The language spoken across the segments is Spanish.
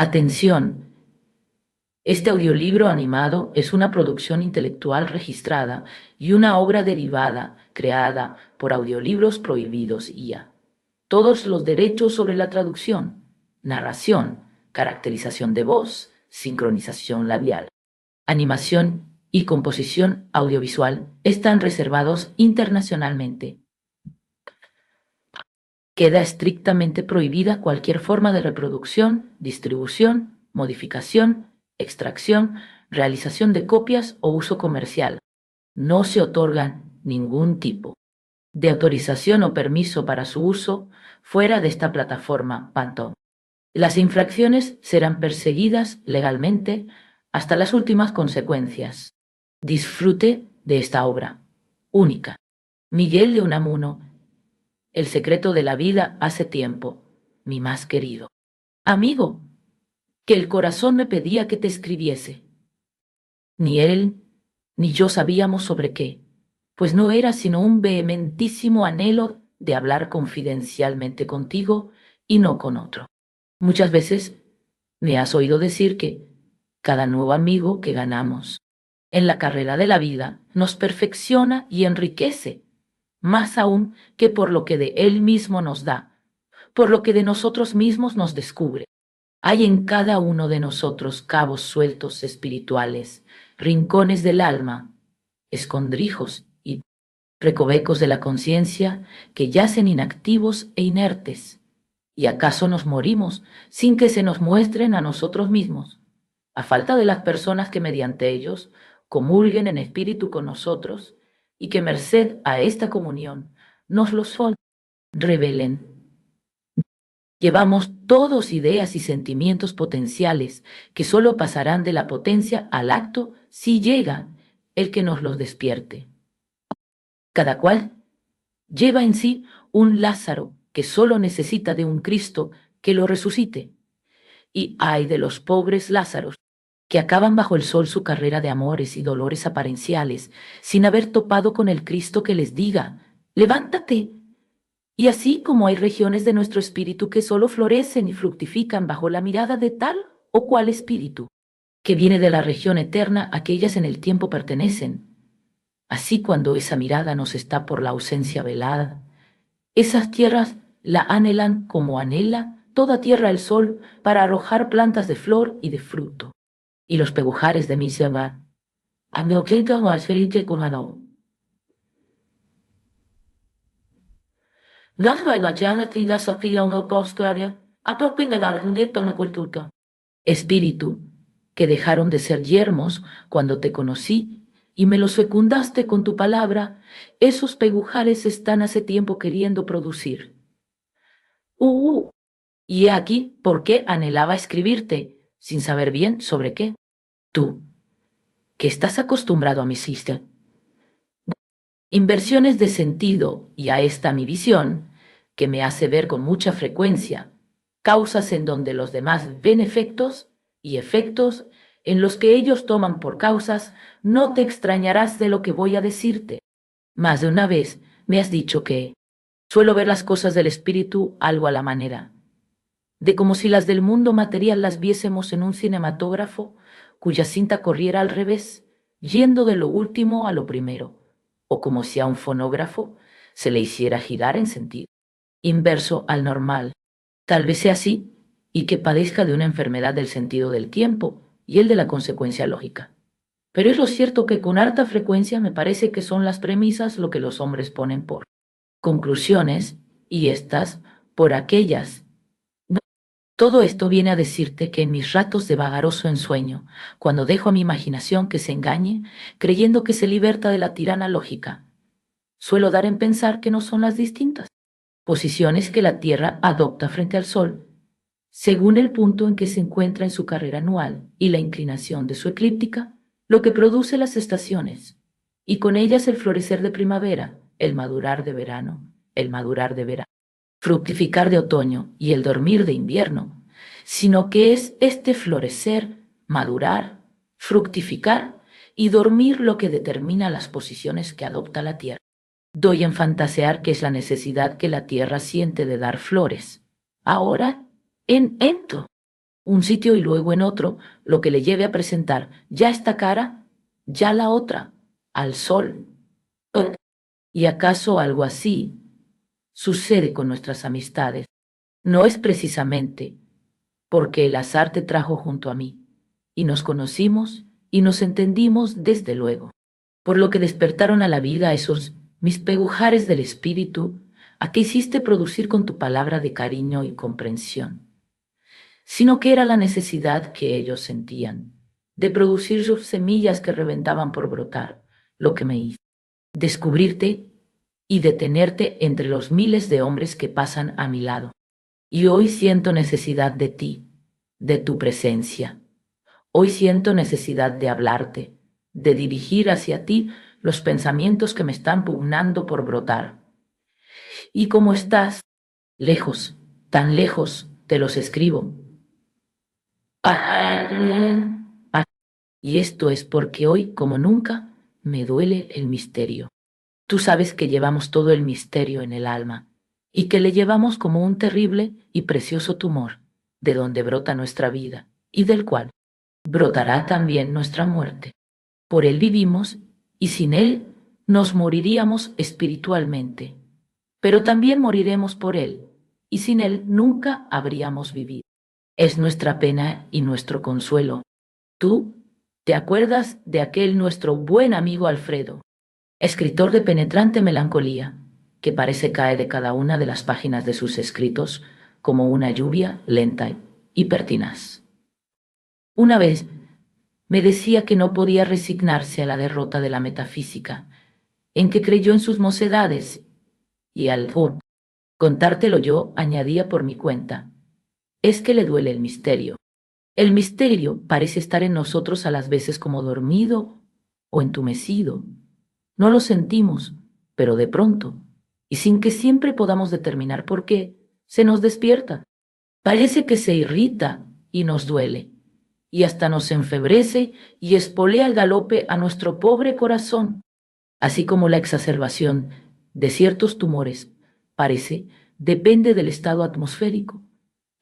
Atención, este audiolibro animado es una producción intelectual registrada y una obra derivada creada por Audiolibros Prohibidos IA. Todos los derechos sobre la traducción, narración, caracterización de voz, sincronización labial, animación y composición audiovisual están reservados internacionalmente. Queda estrictamente prohibida cualquier forma de reproducción, distribución, modificación, extracción, realización de copias o uso comercial. No se otorgan ningún tipo de autorización o permiso para su uso fuera de esta plataforma Phantom. Las infracciones serán perseguidas legalmente hasta las últimas consecuencias. Disfrute de esta obra única. Miguel de Unamuno, El secreto de la vida hace tiempo, mi más querido amigo, que el corazón me pedía que te escribiese. Ni él ni yo sabíamos sobre qué, pues no era sino un vehementísimo anhelo de hablar confidencialmente contigo y no con otro. Muchas veces me has oído decir que cada nuevo amigo que ganamos en la carrera de la vida nos perfecciona y enriquece, más aún que por lo que de él mismo nos da, por lo que de nosotros mismos nos descubre. Hay en cada uno de nosotros cabos sueltos espirituales, rincones del alma, escondrijos y recovecos de la conciencia que yacen inactivos e inertes. ¿Y acaso nos morimos sin que se nos muestren a nosotros mismos, a falta de las personas que mediante ellos comulguen en espíritu con nosotros y que merced a esta comunión nos los revelen? Llevamos todos ideas y sentimientos potenciales que solo pasarán de la potencia al acto si llega el que nos los despierte. Cada cual lleva en sí un Lázaro que solo necesita de un Cristo que lo resucite. Y ay de los pobres Lázaros que acaban bajo el sol su carrera de amores y dolores aparenciales sin haber topado con el Cristo que les diga: levántate. Y así como hay regiones de nuestro espíritu que solo florecen y fructifican bajo la mirada de tal o cual espíritu, que viene de la región eterna a que ellas en el tiempo pertenecen. Así cuando esa mirada nos está por la ausencia velada, esas tierras la anhelan como anhela toda tierra el sol para arrojar plantas de flor y de fruto. Y los pegujares de mi selva, espíritu, que dejaron de ser yermos cuando te conocí y me los fecundaste con tu palabra, esos pegujares están hace tiempo queriendo producir. Y he aquí por qué anhelaba escribirte, sin saber bien sobre qué. Tú, que estás acostumbrado a mi sister, inversiones de sentido y a esta mi visión, que me hace ver con mucha frecuencia causas en donde los demás ven efectos y efectos en los que ellos toman por causas, no te extrañarás de lo que voy a decirte. Más de una vez me has dicho que suelo ver las cosas del espíritu algo a la manera, de como si las del mundo material las viésemos en un cinematógrafo cuya cinta corriera al revés, yendo de lo último a lo primero, o como si a un fonógrafo se le hiciera girar en sentido inverso al normal. Tal vez sea así, y que padezca de una enfermedad del sentido del tiempo y el de la consecuencia lógica. Pero es lo cierto que con harta frecuencia me parece que son las premisas lo que los hombres ponen por conclusiones y estas por aquellas. Todo esto viene a decirte que en mis ratos de vagaroso ensueño, cuando dejo a mi imaginación que se engañe, creyendo que se liberta de la tirana lógica, suelo dar en pensar que no son las distintas posiciones que la Tierra adopta frente al Sol, según el punto en que se encuentra en su carrera anual y la inclinación de su eclíptica, lo que produce las estaciones, y con ellas el florecer de primavera, el madurar de verano, el madurar de verano, fructificar de otoño y el dormir de invierno, sino que es este florecer, madurar, fructificar y dormir lo que determina las posiciones que adopta la Tierra. Doy en fantasear que es la necesidad que la Tierra siente de dar flores. Ahora, en ento, un sitio y luego en otro, lo que le lleve a presentar ya esta cara, ya la otra, al sol. ¿Y acaso algo así sucede con nuestras amistades? No es precisamente porque el azar te trajo junto a mí, y nos conocimos y nos entendimos desde luego, por lo que despertaron a la vida esos mis pegujares del espíritu, a que hiciste producir con tu palabra de cariño y comprensión, sino que era la necesidad que ellos sentían de producir sus semillas que reventaban por brotar, lo que me hizo descubrirte y detenerte entre los miles de hombres que pasan a mi lado. Y hoy siento necesidad de ti, de tu presencia. Hoy siento necesidad de hablarte, de dirigir hacia ti los pensamientos que me están pugnando por brotar. Y como estás lejos, tan lejos, te los escribo. Y esto es porque hoy, como nunca, me duele el misterio. Tú sabes que llevamos todo el misterio en el alma y que le llevamos como un terrible y precioso tumor, de donde brota nuestra vida y del cual brotará también nuestra muerte. Por él vivimos y sin él nos moriríamos espiritualmente, pero también moriremos por él y sin él nunca habríamos vivido. Es nuestra pena y nuestro consuelo. ¿Tú te acuerdas de aquel nuestro buen amigo Alfredo, escritor de penetrante melancolía, que parece caer de cada una de las páginas de sus escritos como una lluvia lenta y pertinaz? Una vez me decía que no podía resignarse a la derrota de la metafísica, en que creyó en sus mocedades, y al contártelo yo añadía por mi cuenta, es que le duele el misterio. El misterio parece estar en nosotros a las veces como dormido o entumecido. No lo sentimos, pero de pronto, y sin que siempre podamos determinar por qué, se nos despierta. Parece que se irrita y nos duele, y hasta nos enfebrece y espolea el galope a nuestro pobre corazón, así como la exacerbación de ciertos tumores parece depende del estado atmosférico.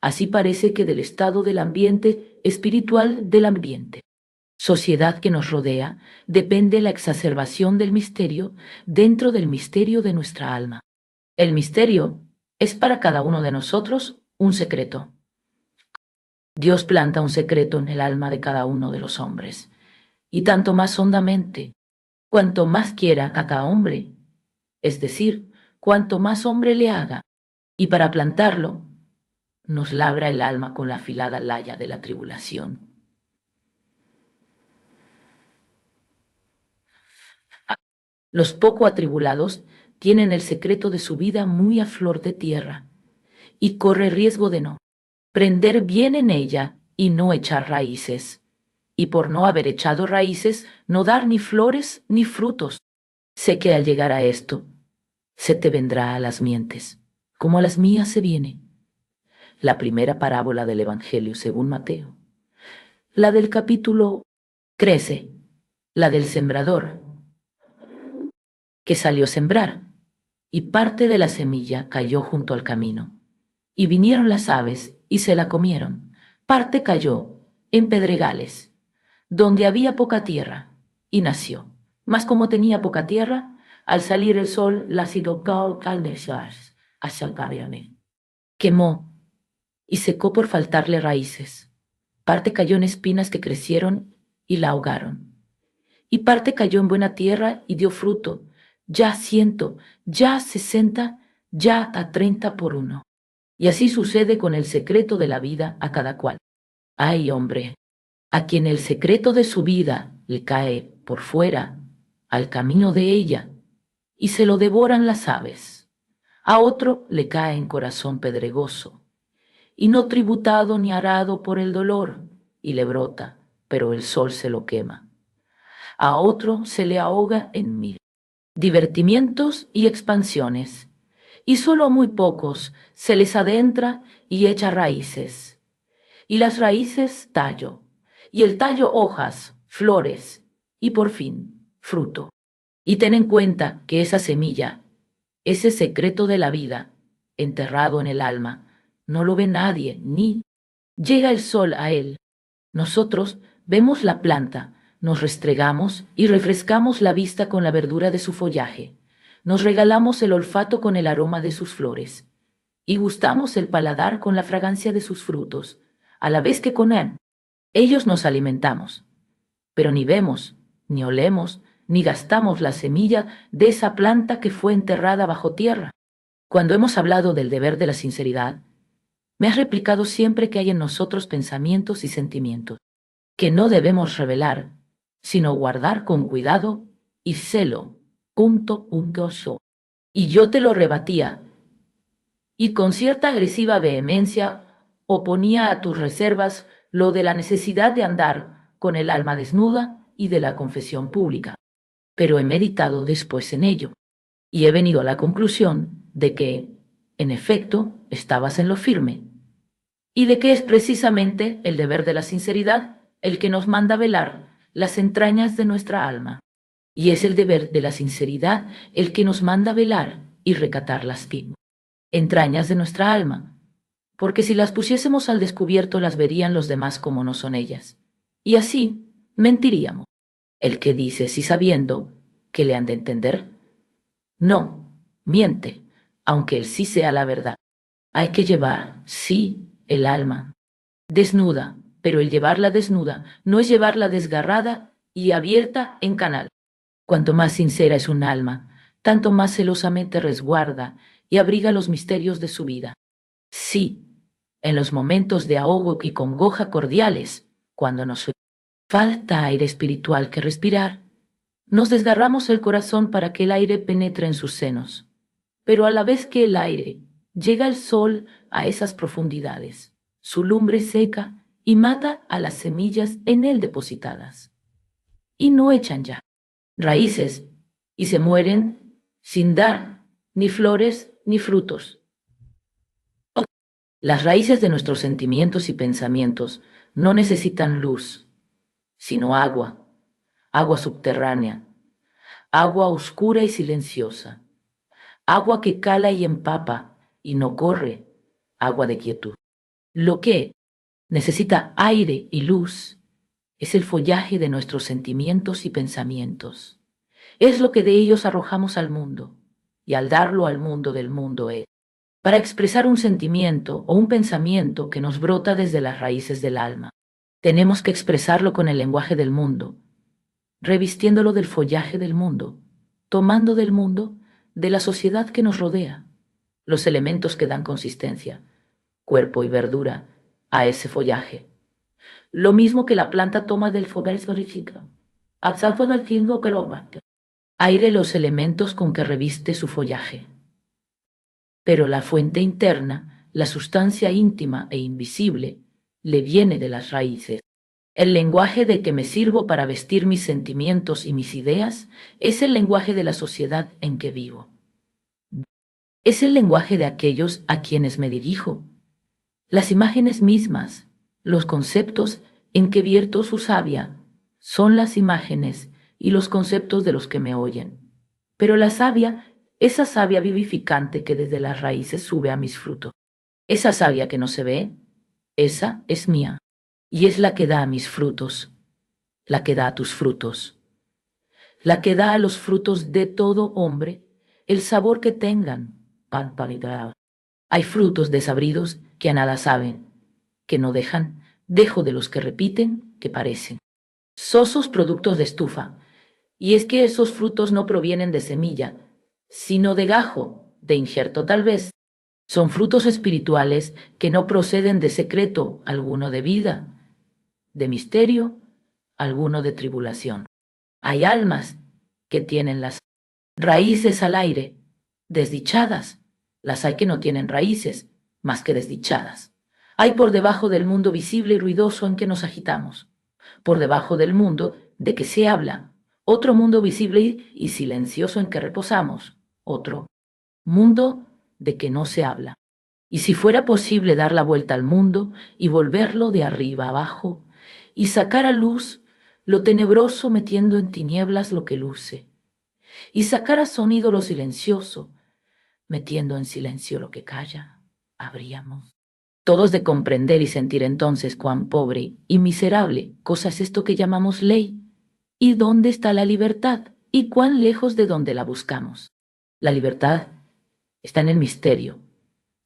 Así parece que del estado del ambiente espiritual del ambiente sociedad que nos rodea depende la exacerbación del misterio dentro del misterio de nuestra alma. El misterio es para cada uno de nosotros un secreto. Dios planta un secreto en el alma de cada uno de los hombres, y tanto más hondamente, cuanto más quiera cada hombre, es decir, cuanto más hombre le haga, y para plantarlo, nos labra el alma con la afilada laya de la tribulación. Los poco atribulados tienen el secreto de su vida muy a flor de tierra y corre riesgo de no prender bien en ella y no echar raíces. Y por no haber echado raíces, no dar ni flores ni frutos. Sé que al llegar a esto, se te vendrá a las mientes, como a las mías se viene. La primera parábola del Evangelio según Mateo, la del capítulo crece, la del sembrador, que salió a sembrar, y parte de la semilla cayó junto al camino. Y vinieron las aves y se la comieron. Parte cayó en pedregales, donde había poca tierra, y nació. Mas como tenía poca tierra, al salir el sol la quemó y secó por faltarle raíces. Parte cayó en espinas que crecieron y la ahogaron. Y parte cayó en buena tierra y dio fruto, ya 100, ya 60, ya a 30 por uno. Y así sucede con el secreto de la vida a cada cual. Ay, hombre, a quien el secreto de su vida le cae por fuera, al camino de ella, y se lo devoran las aves. A otro le cae en corazón pedregoso, y no tributado ni arado por el dolor, y le brota, pero el sol se lo quema. A otro se le ahoga en mil divertimientos y expansiones, y solo a muy pocos se les adentra y echa raíces, y las raíces tallo, y el tallo hojas, flores, y por fin fruto. Y ten en cuenta que esa semilla, ese secreto de la vida, enterrado en el alma, no lo ve nadie, ni Llega el sol a él. Nosotros vemos la planta, nos restregamos y refrescamos la vista con la verdura de su follaje. Nos regalamos el olfato con el aroma de sus flores y gustamos el paladar con la fragancia de sus frutos, a la vez que con él. Ellos nos alimentamos, pero ni vemos, ni olemos, ni gastamos la semilla de esa planta que fue enterrada bajo tierra. Cuando hemos hablado del deber de la sinceridad, me has replicado siempre que hay en nosotros pensamientos y sentimientos que no debemos revelar, sino guardar con cuidado y celo. Y yo te lo rebatía, y con cierta agresiva vehemencia oponía a tus reservas lo de la necesidad de andar con el alma desnuda y de la confesión pública. Pero he meditado después en ello, y he venido a la conclusión de que, en efecto, estabas en lo firme, y de que es precisamente el deber de la sinceridad el que nos manda velar las entrañas de nuestra alma, y es el deber de la sinceridad el que nos manda velar y recatar las entrañas de nuestra alma, porque si las pusiésemos al descubierto las verían los demás como no son ellas, y así mentiríamos. El que dice si sabiendo que le han de entender, no, miente, aunque el sí sea la verdad. Hay que llevar, sí, el alma desnuda, pero el llevarla desnuda no es llevarla desgarrada y abierta en canal. Cuanto más sincera es un alma, tanto más celosamente resguarda y abriga los misterios de su vida. Sí, en los momentos de ahogo y congoja cordiales, cuando nos falta aire espiritual que respirar, nos desgarramos el corazón para que el aire penetre en sus senos. Pero a la vez que el aire llega el sol a esas profundidades, su lumbre seca y mata a las semillas en él depositadas. Y no echan ya raíces y se mueren sin dar ni flores ni frutos. Las raíces de nuestros sentimientos y pensamientos no necesitan luz, sino agua, agua subterránea, agua oscura y silenciosa, agua que cala y empapa y no corre, agua de quietud. Lo que necesita aire y luz es el follaje de nuestros sentimientos y pensamientos. Es lo que de ellos arrojamos al mundo, y al darlo al mundo del mundo es, para expresar un sentimiento o un pensamiento que nos brota desde las raíces del alma. Tenemos que expresarlo con el lenguaje del mundo, revistiéndolo del follaje del mundo, tomando del mundo, de la sociedad que nos rodea, los elementos que dan consistencia, cuerpo y verdura a ese follaje. Lo mismo que la planta toma del follaje verifica. Aire los elementos con que reviste su follaje. Pero la fuente interna, la sustancia íntima e invisible, le viene de las raíces. El lenguaje de que me sirvo para vestir mis sentimientos y mis ideas es el lenguaje de la sociedad en que vivo. Es el lenguaje de aquellos a quienes me dirijo. Las imágenes mismas, los conceptos en que vierto su savia, son las imágenes y los conceptos de los que me oyen. Pero la savia, esa savia vivificante que desde las raíces sube a mis frutos, esa savia que no se ve, esa es mía, y es la que da a mis frutos, la que da a tus frutos, la que da a los frutos de todo hombre el sabor que tengan. Hay frutos desabridos que a nada saben, que no dejan, dejo de los que repiten, que parecen. Sosos productos de estufa, y es que esos frutos no provienen de semilla, sino de gajo, de injerto tal vez. Son frutos espirituales que no proceden de secreto alguno de vida, de misterio alguno de tribulación. Hay almas que tienen las raíces al aire, desdichadas. Las hay que no tienen raíces, más que desdichadas. Hay por debajo del mundo visible y ruidoso en que nos agitamos, por debajo del mundo de que se habla, otro mundo visible y silencioso en que reposamos, otro mundo de que no se habla. Y si fuera posible dar la vuelta al mundo y volverlo de arriba abajo y sacar a luz lo tenebroso metiendo en tinieblas lo que luce, y sacar a sonido lo silencioso, metiendo en silencio lo que calla, habríamos Todos de comprender y sentir entonces cuán pobre y miserable cosa es esto que llamamos ley, y dónde está la libertad, y cuán lejos de donde la buscamos. La libertad está en el misterio,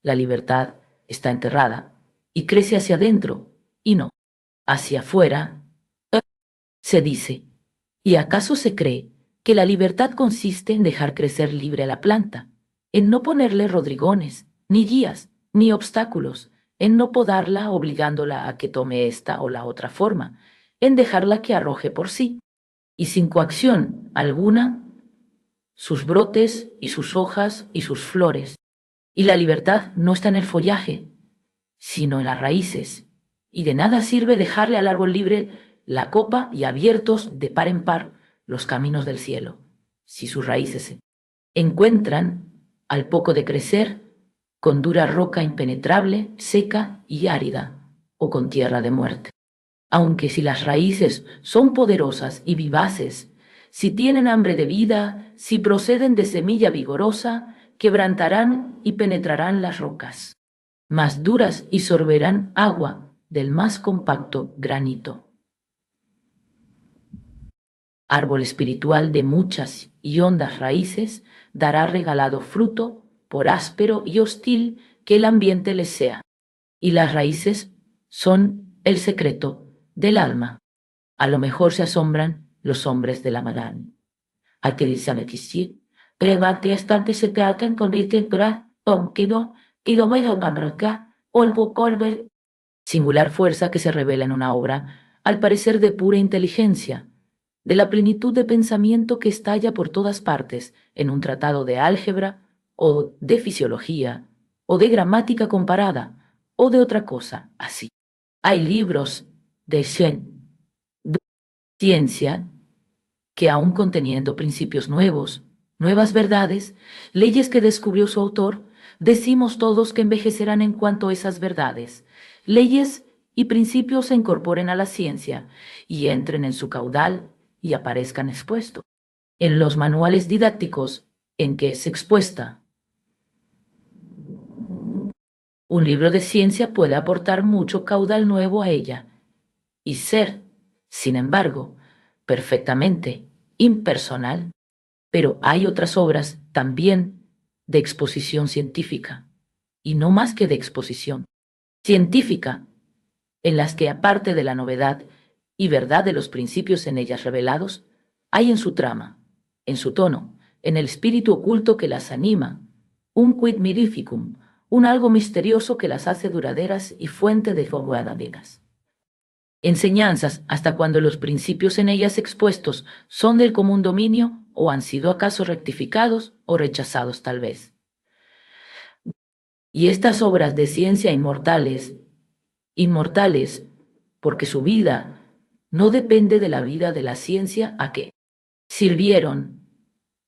la libertad está enterrada, y crece hacia adentro, y no hacia afuera, se dice. ¿Y acaso se cree que la libertad consiste en dejar crecer libre a la planta, en no ponerle rodrigones, ni guías, ni obstáculos, en no podarla obligándola a que tome esta o la otra forma, en dejarla que arroje por sí, y sin coacción alguna, sus brotes y sus hojas y sus flores? Y la libertad no está en el follaje, sino en las raíces, y de nada sirve dejarle al árbol libre la copa y abiertos de par en par los caminos del cielo, si sus raíces se encuentran, al poco de crecer, con dura roca impenetrable, seca y árida, o con tierra de muerte. Aunque si las raíces son poderosas y vivaces, si tienen hambre de vida, si proceden de semilla vigorosa, quebrantarán y penetrarán las rocas más duras y sorberán agua del más compacto granito. Árbol espiritual de muchas y hondas raíces, dará regalado fruto, por áspero y hostil que el ambiente les sea. Y las raíces son el secreto del alma. A lo mejor se asombran los hombres de la Madán. Aquelizame quisir, prevate estante se tratan con gra, onquido, y lo me acá, olvo colver. Singular fuerza que se revela en una obra, al parecer de pura inteligencia, de la plenitud de pensamiento que estalla por todas partes en un tratado de álgebra, o de fisiología, o de gramática comparada, o de otra cosa así. Hay libros de ciencia que aun conteniendo principios nuevos, nuevas verdades, leyes que descubrió su autor, decimos todos que envejecerán en cuanto esas verdades, leyes y principios se incorporen a la ciencia y entren en su caudal y aparezcan expuestos en los manuales didácticos en que es expuesta. Un libro de ciencia puede aportar mucho caudal nuevo a ella y ser, sin embargo, perfectamente impersonal. Pero hay otras obras también de exposición científica, y no más que de exposición científica, en las que aparte de la novedad y verdad de los principios en ellas revelados, hay en su trama, en su tono, en el espíritu oculto que las anima, un quid mirificum, un algo misterioso que las hace duraderas y fuente de fogueadegas. Enseñanzas hasta cuando los principios en ellas expuestos son del común dominio o han sido acaso rectificados o rechazados tal vez. Y estas obras de ciencia inmortales, porque su vida no depende de la vida de la ciencia a que sirvieron,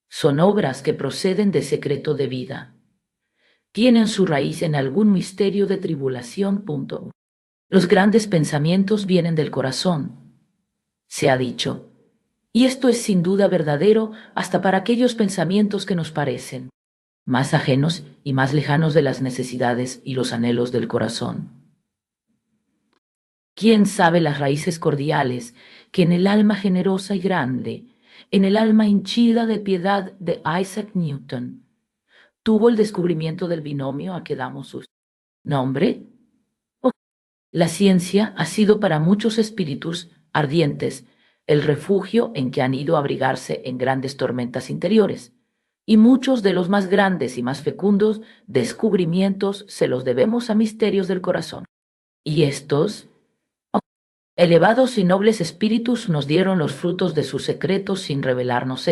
son obras que proceden de secreto de vida. Tienen su raíz en algún misterio de tribulación. Los grandes pensamientos vienen del corazón, se ha dicho, y esto es sin duda verdadero hasta para aquellos pensamientos que nos parecen más ajenos y más lejanos de las necesidades y los anhelos del corazón. ¿Quién sabe las raíces cordiales que en el alma generosa y grande, en el alma hinchida de piedad de Isaac Newton, tuvo el descubrimiento del binomio a que damos su nombre? La ciencia ha sido para muchos espíritus ardientes el refugio en que han ido a abrigarse en grandes tormentas interiores, y muchos de los más grandes y más fecundos descubrimientos se los debemos a misterios del corazón. Y estos elevados y nobles espíritus nos dieron los frutos de sus secretos sin revelarnos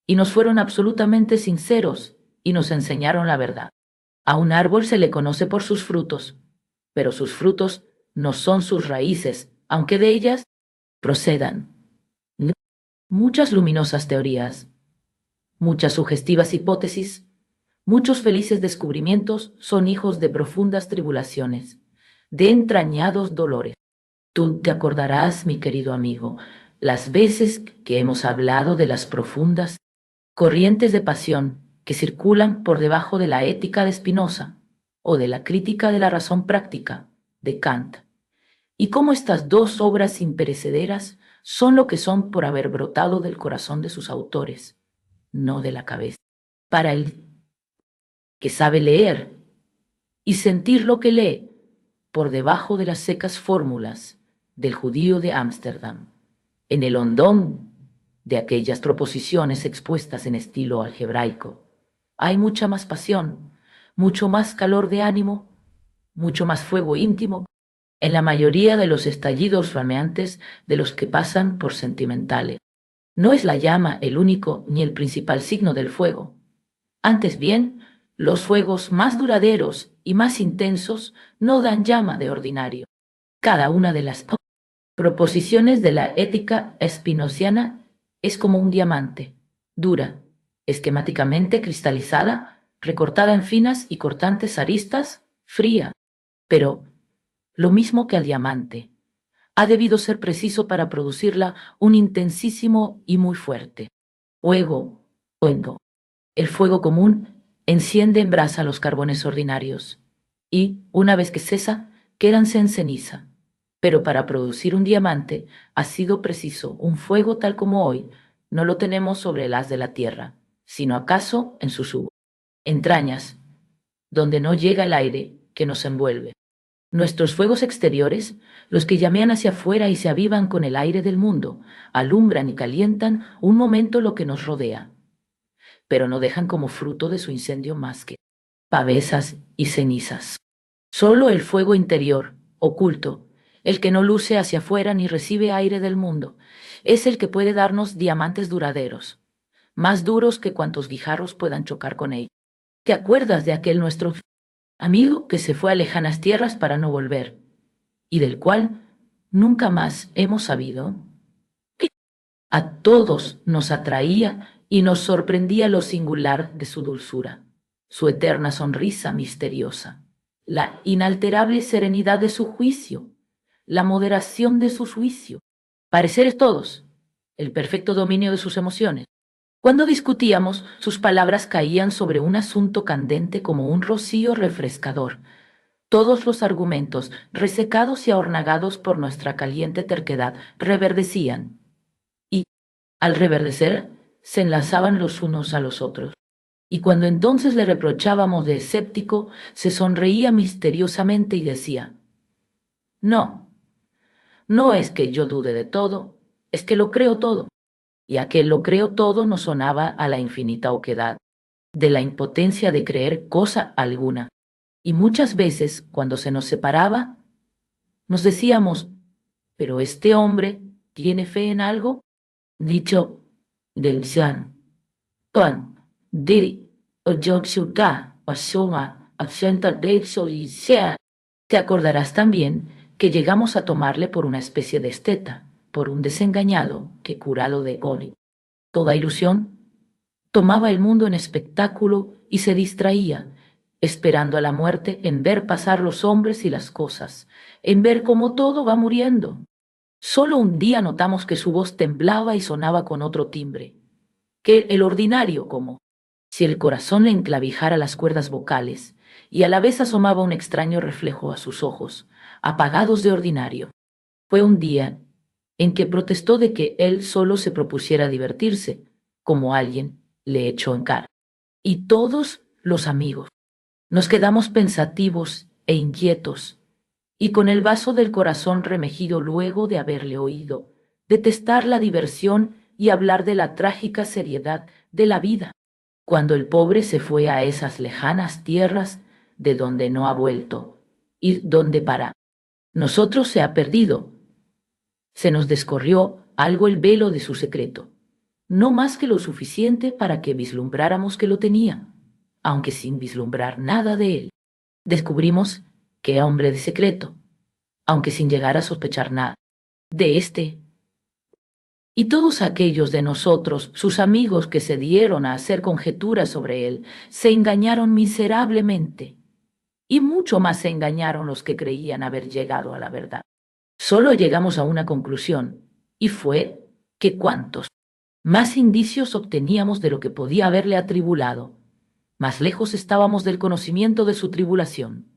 y nos fueron absolutamente sinceros y nos enseñaron la verdad. A un árbol se le conoce por sus frutos, pero sus frutos no son sus raíces, aunque de ellas procedan muchas luminosas teorías, muchas sugestivas hipótesis, muchos felices descubrimientos son hijos de profundas tribulaciones, de entrañados dolores. Tú te acordarás, mi querido amigo, las veces que hemos hablado de las profundas corrientes de pasión que circulan por debajo de la ética de Spinoza, o de la crítica de la razón práctica de Kant, y cómo estas dos obras imperecederas son lo que son por haber brotado del corazón de sus autores, no de la cabeza. Para el que sabe leer y sentir lo que lee por debajo de las secas fórmulas del judío de Ámsterdam, en el hondón de aquellas proposiciones expuestas en estilo algebraico, hay mucha más pasión, mucho más calor de ánimo, mucho más fuego íntimo en la mayoría de los estallidos flameantes de los que pasan por sentimentales. No es la llama el único ni el principal signo del fuego. Antes bien, los fuegos más duraderos y más intensos no dan llama de ordinario. Cada una de las proposiciones de la ética spinociana es como un diamante, dura, esquemáticamente cristalizada, recortada en finas y cortantes aristas, fría, pero lo mismo que al diamante. Ha debido ser preciso para producirla un intensísimo y muy fuerte fuego. El fuego común enciende en brasa los carbones ordinarios y, una vez que cesa, quédanse en ceniza. Pero para producir un diamante ha sido preciso un fuego tal como hoy no lo tenemos sobre el haz de la tierra, sino acaso en sus entrañas, donde no llega el aire que nos envuelve. Nuestros fuegos exteriores, los que llamean hacia afuera y se avivan con el aire del mundo, alumbran y calientan un momento lo que nos rodea, pero no dejan como fruto de su incendio más que pavesas y cenizas. Solo el fuego interior, oculto, el que no luce hacia afuera ni recibe aire del mundo, es el que puede darnos diamantes duraderos, más duros que cuantos guijarros puedan chocar con ellos. ¿Te acuerdas de aquel nuestro amigo que se fue a lejanas tierras para no volver, y del cual nunca más hemos sabido? A todos nos atraía y nos sorprendía lo singular de su dulzura, su eterna sonrisa misteriosa, la inalterable serenidad de su juicio, la moderación de su juicio, pareceres todos, el perfecto dominio de sus emociones. Cuando discutíamos, sus palabras caían sobre un asunto candente como un rocío refrescador. Todos los argumentos, resecados y ahornagados por nuestra caliente terquedad, reverdecían, y, al reverdecer, se enlazaban los unos a los otros. Y cuando entonces le reprochábamos de escéptico, se sonreía misteriosamente y decía: no, no es que yo dude de todo, es que lo creo todo. Y aquel lo creo todo nos sonaba a la infinita oquedad de la impotencia de creer cosa alguna. Y muchas veces, cuando se nos separaba, nos decíamos: ¿pero este hombre tiene fe en algo? Dicho del Jan, Tuan, Diri, o Yoxuga, o Soma, Absenta de Solicea. Te acordarás también que llegamos a tomarle por una especie de esteta, por un desengañado que, curado de Goli, toda ilusión, tomaba el mundo en espectáculo y se distraía, esperando a la muerte en ver pasar los hombres y las cosas, en ver cómo todo va muriendo. Solo un día notamos que su voz temblaba y sonaba con otro timbre, que el ordinario, como si el corazón le enclavijara las cuerdas vocales, y a la vez asomaba un extraño reflejo a sus ojos, apagados de ordinario. Fue un día en que protestó de que él solo se propusiera divertirse, como alguien le echó en cara. Y todos los amigos nos quedamos pensativos e inquietos, y con el vaso del corazón remejido luego de haberle oído detestar la diversión y hablar de la trágica seriedad de la vida, cuando el pobre se fue a esas lejanas tierras de donde no ha vuelto, y donde para nosotros se ha perdido. Se nos descorrió algo el velo de su secreto, no más que lo suficiente para que vislumbráramos que lo tenía, aunque sin vislumbrar nada de él. Descubrimos que era hombre de secreto, aunque sin llegar a sospechar nada de este. Y todos aquellos de nosotros, sus amigos que se dieron a hacer conjeturas sobre él, se engañaron miserablemente, y mucho más se engañaron los que creían haber llegado a la verdad. Solo llegamos a una conclusión, y fue que cuantos más indicios obteníamos de lo que podía haberle atribulado, más lejos estábamos del conocimiento de su tribulación.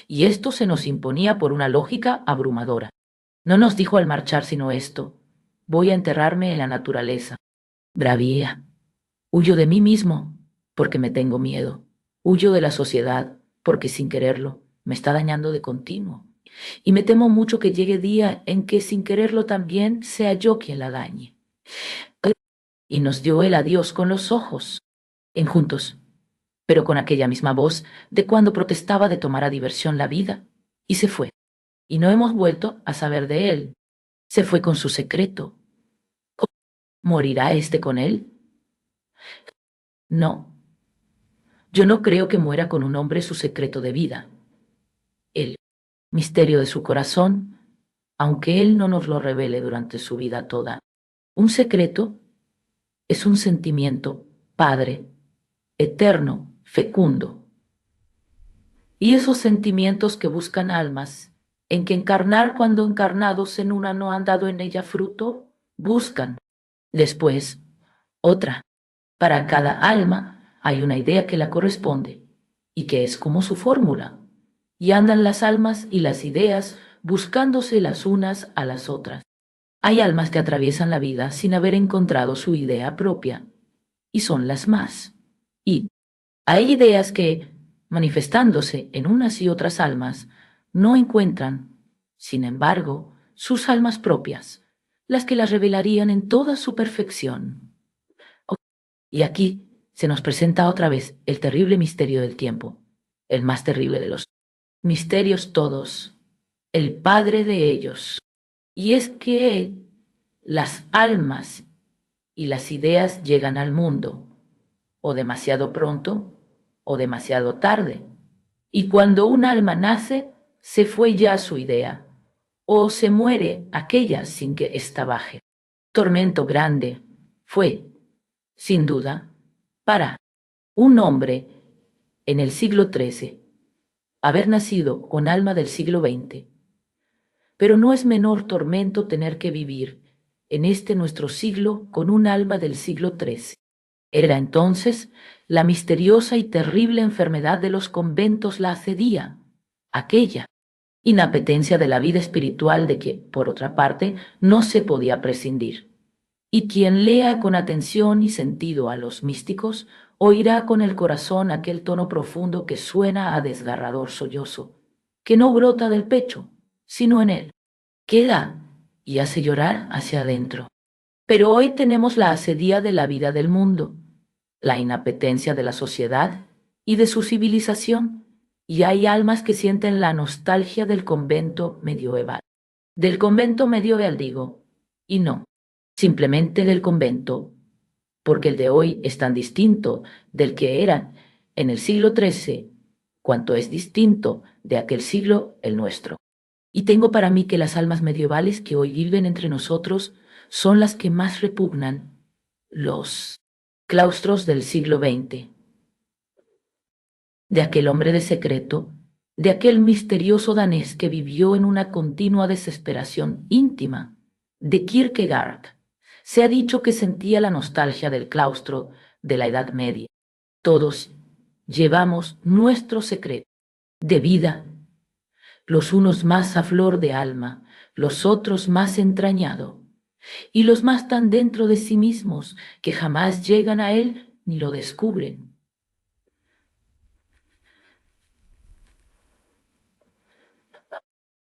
Y esto se nos imponía por una lógica abrumadora. No nos dijo al marchar sino esto: voy a enterrarme en la naturaleza. Bravía. Huyo de mí mismo porque me tengo miedo. Huyo de la sociedad porque sin quererlo me está dañando de continuo. Y me temo mucho que llegue día en que sin quererlo también sea yo quien la dañe. Y nos dio el adiós con los ojos, enjuntos, pero con aquella misma voz de cuando protestaba de tomar a diversión la vida, y se fue. Y no hemos vuelto a saber de él. Se fue con su secreto. ¿Morirá este con él? No. Yo no creo que muera con un hombre su secreto de vida. El misterio de su corazón, aunque él no nos lo revele durante su vida toda. Un secreto es un sentimiento, padre, eterno, fecundo. Y esos sentimientos que buscan almas, en que encarnar cuando encarnados en una no han dado en ella fruto, buscan. Después, otra. Para cada alma hay una idea que la corresponde y que es como su fórmula. Y andan las almas y las ideas buscándose las unas a las otras. Hay almas que atraviesan la vida sin haber encontrado su idea propia, y son las más. Y hay ideas que, manifestándose en unas y otras almas, no encuentran, sin embargo, sus almas propias, las que las revelarían en toda su perfección. Y aquí se nos presenta otra vez el terrible misterio del tiempo, el más terrible de los misterios todos, el padre de ellos. Y es que las almas y las ideas llegan al mundo, o demasiado pronto o demasiado tarde. Y cuando un alma nace, se fue ya su idea, o se muere aquella sin que ésta baje. Tormento grande fue, sin duda, para un hombre en el siglo XIII haber nacido con alma del siglo XX. Pero no es menor tormento tener que vivir en este nuestro siglo con un alma del siglo XIII. Era entonces la misteriosa y terrible enfermedad de los conventos la acedía, aquella inapetencia de la vida espiritual de que, por otra parte, no se podía prescindir. Y quien lea con atención y sentido a los místicos, oirá con el corazón aquel tono profundo que suena a desgarrador sollozo, que no brota del pecho, sino en él, queda y hace llorar hacia adentro. Pero hoy tenemos la asedía de la vida del mundo, la inapetencia de la sociedad y de su civilización, y hay almas que sienten la nostalgia del convento medieval. Del convento medieval digo, y no, simplemente del convento, porque el de hoy es tan distinto del que eran en el siglo XIII, cuanto es distinto de aquel siglo el nuestro. Y tengo para mí que las almas medievales que hoy viven entre nosotros son las que más repugnan los claustros del siglo XX, de aquel hombre de secreto, de aquel misterioso danés que vivió en una continua desesperación íntima, de Kierkegaard. Se ha dicho que sentía la nostalgia del claustro de la Edad Media. Todos llevamos nuestro secreto de vida, los unos más a flor de alma, los otros más entrañado, y los más tan dentro de sí mismos que jamás llegan a él ni lo descubren.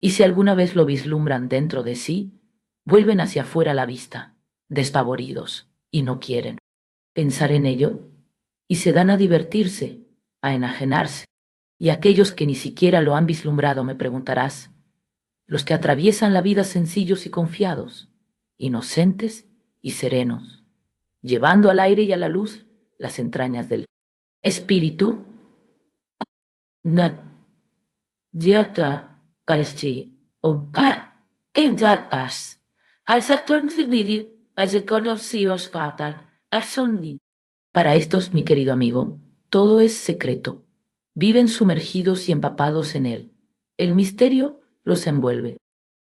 Y si alguna vez lo vislumbran dentro de sí, vuelven hacia afuera la vista, despavoridos, y no quieren pensar en ello, y se dan a divertirse, a enajenarse. Y aquellos que ni siquiera lo han vislumbrado, me preguntarás, los que atraviesan la vida sencillos y confiados, inocentes y serenos, llevando al aire y a la luz las entrañas del espíritu, para estos, mi querido amigo, todo es secreto. Viven sumergidos y empapados en él. El misterio los envuelve.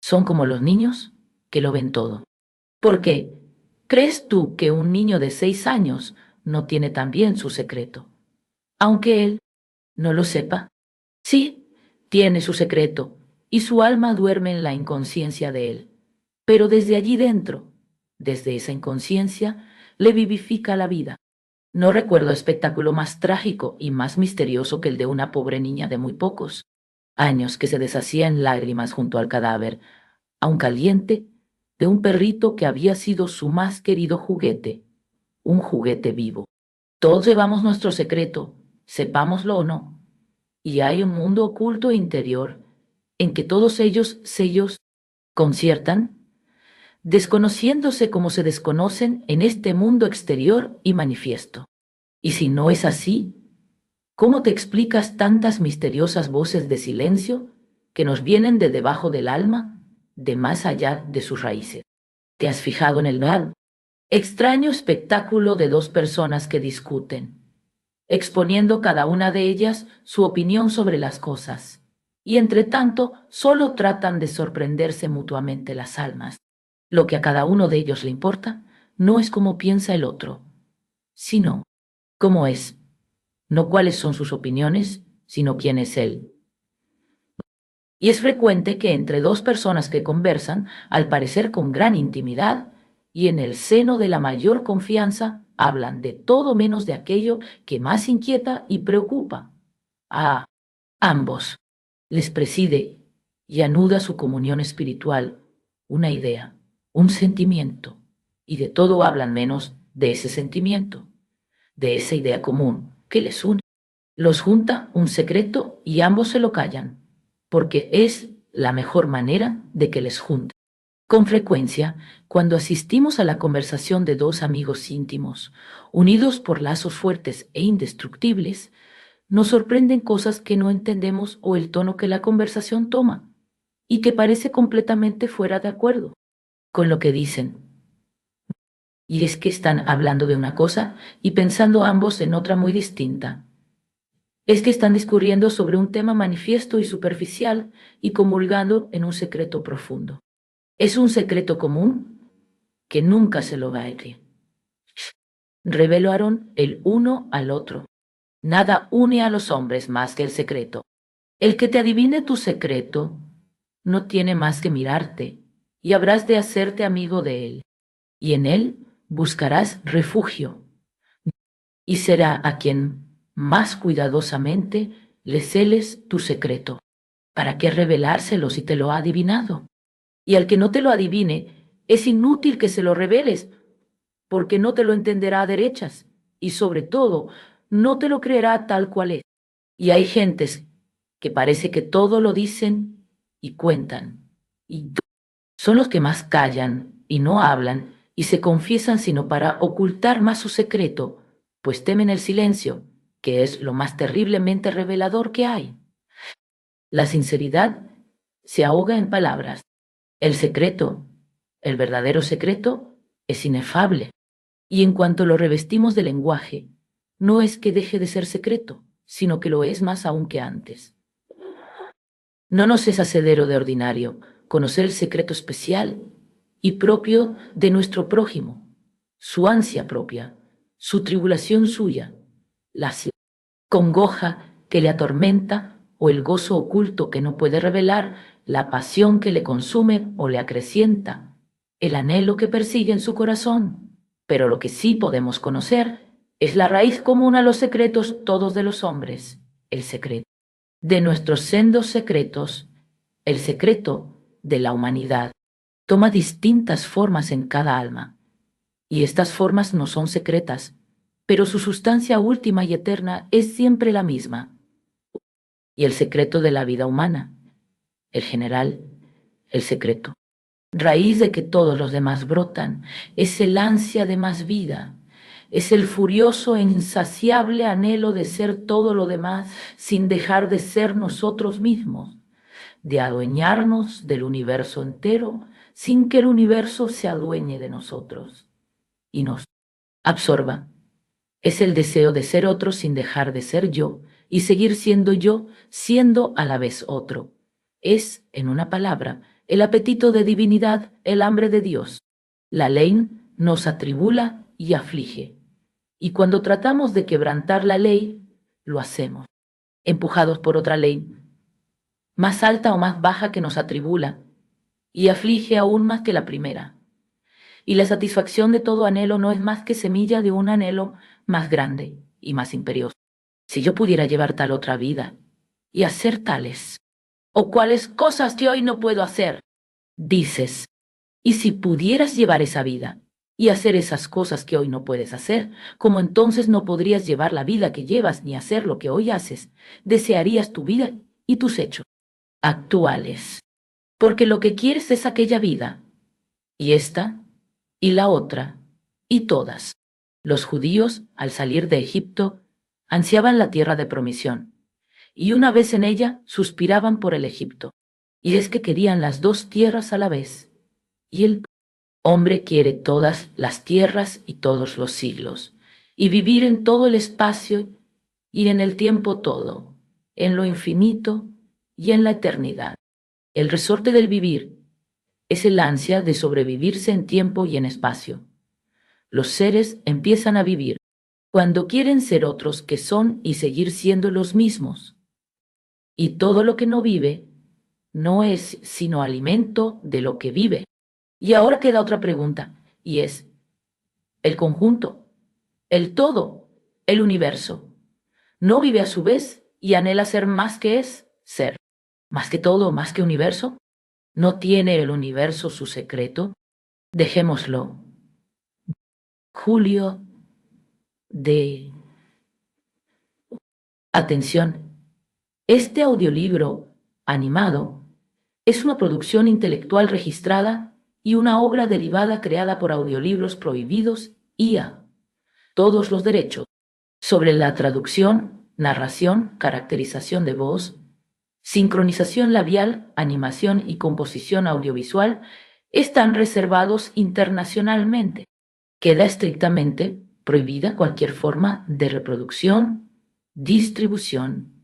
Son como los niños que lo ven todo. ¿Por qué? ¿Crees tú que un niño de 6 años no tiene también su secreto? aunque él no lo sepa. Sí, tiene su secreto, y su alma duerme en la inconsciencia de él. Pero desde allí dentro, desde esa inconsciencia, le vivifica la vida. No recuerdo espectáculo más trágico y más misterioso que el de una pobre niña de muy pocos años que se deshacía en lágrimas junto al cadáver, aún caliente, de un perrito que había sido su más querido juguete, un juguete vivo. Todos llevamos nuestro secreto, sepámoslo o no, y hay un mundo oculto e interior en que todos ellos sellos conciertan, desconociéndose como se desconocen en este mundo exterior y manifiesto. Y si no es así, ¿cómo te explicas tantas misteriosas voces de silencio que nos vienen de debajo del alma, de más allá de sus raíces? ¿Te has fijado en el mal? Extraño espectáculo de dos personas que discuten, exponiendo cada una de ellas su opinión sobre las cosas, y entre tanto solo tratan de sorprenderse mutuamente las almas. Lo que a cada uno de ellos le importa no es cómo piensa el otro, sino cómo es, no cuáles son sus opiniones, sino quién es él. Y es frecuente que entre dos personas que conversan, al parecer con gran intimidad y en el seno de la mayor confianza, hablan de todo menos de aquello que más inquieta y preocupa. A ambos les preside y anuda su comunión espiritual, una idea, un sentimiento, y de todo hablan menos de ese sentimiento, de esa idea común que les une. Los junta un secreto y ambos se lo callan, porque es la mejor manera de que les junte. Con frecuencia, cuando asistimos a la conversación de dos amigos íntimos, unidos por lazos fuertes e indestructibles, nos sorprenden cosas que no entendemos o el tono que la conversación toma, y que parece completamente fuera de acuerdo con lo que dicen. Y es que están hablando de una cosa y pensando ambos en otra muy distinta. Es que están discurriendo sobre un tema manifiesto y superficial y comulgando en un secreto profundo. Es un secreto común que nunca se lo va a decir. Revelaron el uno al otro. Nada une a los hombres más que el secreto. El que te adivine tu secreto no tiene más que mirarte y habrás de hacerte amigo de él. Y en él buscarás refugio y será a quien más cuidadosamente le celes tu secreto. ¿Para qué revelárselo si te lo ha adivinado? Y al que no te lo adivine, es inútil que se lo reveles, porque no te lo entenderá a derechas y sobre todo no te lo creerá tal cual es. Y hay gentes que parece que todo lo dicen y cuentan, y son los que más callan y no hablan y se confiesan sino para ocultar más su secreto, pues temen el silencio, que es lo más terriblemente revelador que hay. La sinceridad se ahoga en palabras. El secreto, el verdadero secreto, es inefable. Y en cuanto lo revestimos de lenguaje, no es que deje de ser secreto, sino que lo es más aún que antes. No nos es hacedero de ordinario conocer el secreto especial y propio de nuestro prójimo, su ansia propia, su tribulación suya, la congoja que le atormenta o el gozo oculto que no puede revelar, la pasión que le consume o le acrecienta, el anhelo que persigue en su corazón. Pero lo que sí podemos conocer es la raíz común a los secretos todos de los hombres, el secreto de nuestros sendos secretos, el secreto de la humanidad. Toma distintas formas en cada alma, y estas formas no son secretas, pero su sustancia última y eterna es siempre la misma. Y el secreto de la vida humana, el general, el secreto, raíz de que todos los demás brotan, es el ansia de más vida, es el furioso e insaciable anhelo de ser todo lo demás sin dejar de ser nosotros mismos, de adueñarnos del universo entero sin que el universo se adueñe de nosotros y nos absorba. Es el deseo de ser otro sin dejar de ser yo y seguir siendo yo, siendo a la vez otro. Es, en una palabra, el apetito de divinidad, el hambre de Dios. La ley nos atribula y aflige. Y cuando tratamos de quebrantar la ley, lo hacemos, empujados por otra ley, más alta o más baja que nos atribula y aflige aún más que la primera. Y la satisfacción de todo anhelo no es más que semilla de un anhelo más grande y más imperioso. Si yo pudiera llevar tal otra vida y hacer tales o cuáles cosas que hoy no puedo hacer, dices, y si pudieras llevar esa vida y hacer esas cosas que hoy no puedes hacer, como entonces no podrías llevar la vida que llevas ni hacer lo que hoy haces, desearías tu vida y tus hechos actuales, porque lo que quieres es aquella vida, y esta, y la otra, y todas. Los judíos, al salir de Egipto, ansiaban la tierra de promisión, y una vez en ella suspiraban por el Egipto, y es que querían las dos tierras a la vez, y el hombre quiere todas las tierras y todos los siglos, y vivir en todo el espacio y en el tiempo todo, en lo infinito y en la eternidad. El resorte del vivir es el ansia de sobrevivirse en tiempo y en espacio. Los seres empiezan a vivir cuando quieren ser otros que son y seguir siendo los mismos. Y todo lo que no vive no es sino alimento de lo que vive. Y ahora queda otra pregunta, y es, el conjunto, el todo, el universo, ¿no vive a su vez y anhela ser más que es ser? ¿Más que todo, más que universo? ¿No tiene el universo su secreto? Dejémoslo. Julio de... Atención, este audiolibro animado es una producción intelectual registrada y una obra derivada creada por Audiolibros Prohibidos IA. Todos los derechos sobre la traducción, narración, caracterización de voz, sincronización labial, animación y composición audiovisual están reservados internacionalmente. Queda estrictamente prohibida cualquier forma de reproducción, distribución,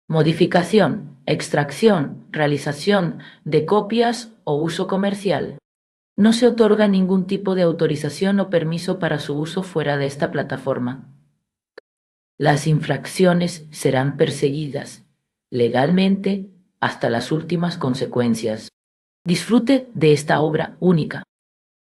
modificación, extracción, realización de copias o uso comercial. No se otorga ningún tipo de autorización o permiso para su uso fuera de esta plataforma. Las infracciones serán perseguidas legalmente hasta las últimas consecuencias. Disfrute de esta obra única.